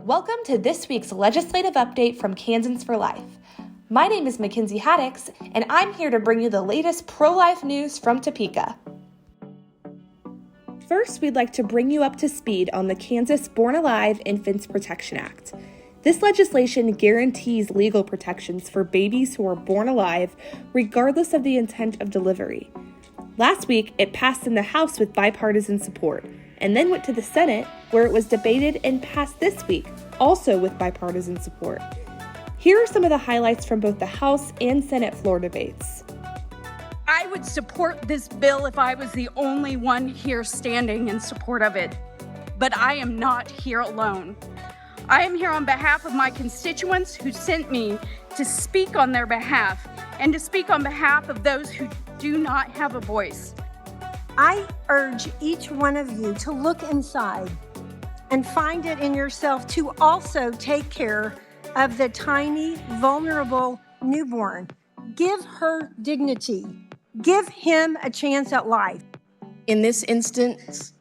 Welcome to this week's legislative update from Kansans for Life. My name is Mackenzie Haddix, and I'm here to bring you the latest pro-life news from Topeka. First, we'd like to bring you up to speed on the Kansas Born Alive Infants Protection Act. This legislation guarantees legal protections for babies who are born alive, regardless of the intent of delivery. Last week, it passed in the House with bipartisan support, and then went to the Senate, where it was debated and passed this week, also with bipartisan support. Here are some of the highlights from both the House and Senate floor debates. I would support this bill if I was the only one here standing in support of it, but I am not here alone. I am here on behalf of my constituents who sent me to speak on their behalf and to speak on behalf of those who do not have a voice. I urge each one of you to look inside and find it in yourself to also take care of the tiny, vulnerable newborn. Give her dignity. Give him a chance at life. In this instance,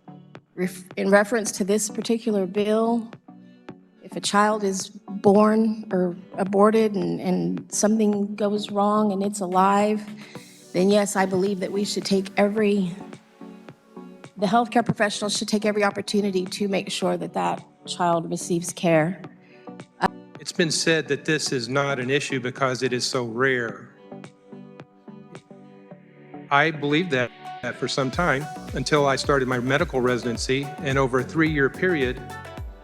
in reference to this particular bill, if a child is born or aborted and something goes wrong and it's alive, then yes, I believe that we should take the healthcare professionals should take every opportunity to make sure that that child receives care. It's been said that this is not an issue because it is so rare. I believed that for some time until I started my medical residency, and over a 3-year period,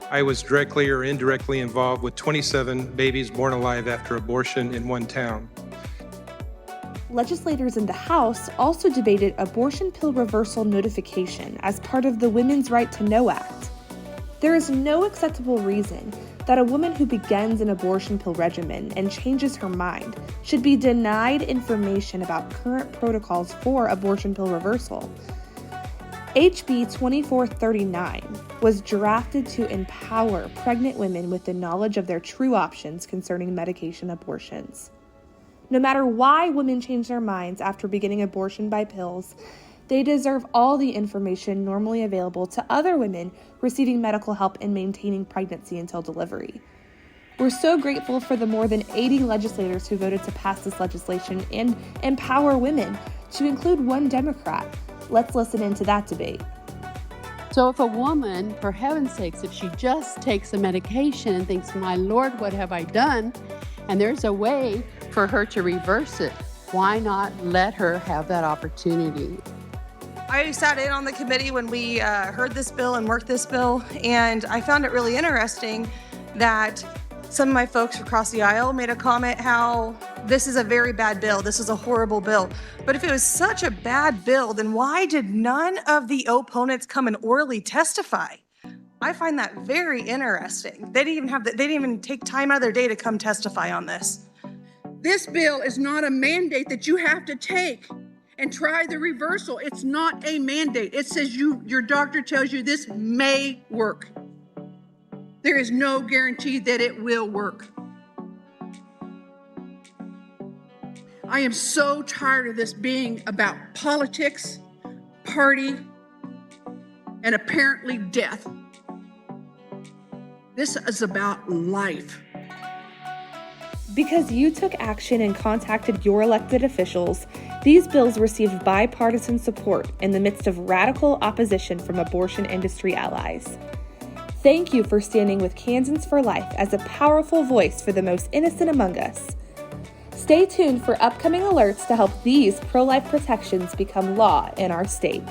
I was directly or indirectly involved with 27 babies born alive after abortion in one town. Legislators in the House also debated abortion pill reversal notification as part of the Women's Right to Know Act. There is no acceptable reason that a woman who begins an abortion pill regimen and changes her mind should be denied information about current protocols for abortion pill reversal. HB 2439 was drafted to empower pregnant women with the knowledge of their true options concerning medication abortions. No matter why women change their minds after beginning abortion by pills, they deserve all the information normally available to other women receiving medical help in maintaining pregnancy until delivery. We're so grateful for the more than 80 legislators who voted to pass this legislation and empower women, to include one Democrat. Let's listen into that debate. So if a woman, for heaven's sakes, if she just takes a medication and thinks, my Lord, what have I done? And there's a way for her to reverse it, why not let her have that opportunity? I sat in on the committee when we heard this bill and worked this bill, and I found it really interesting that some of my folks across the aisle made a comment how this is a very bad bill, this is a horrible bill. But if it was such a bad bill, then why did none of the opponents come and orally testify? I find that very interesting. They didn't even take time out of their day to come testify on this. This bill is not a mandate that you have to take and try the reversal. It's not a mandate. It says your doctor tells you this may work. There is no guarantee that it will work. I am so tired of this being about politics, party, and apparently death. This is about life. Because you took action and contacted your elected officials, these bills received bipartisan support in the midst of radical opposition from abortion industry allies. Thank you for standing with Kansans for Life as a powerful voice for the most innocent among us. Stay tuned for upcoming alerts to help these pro-life protections become law in our state.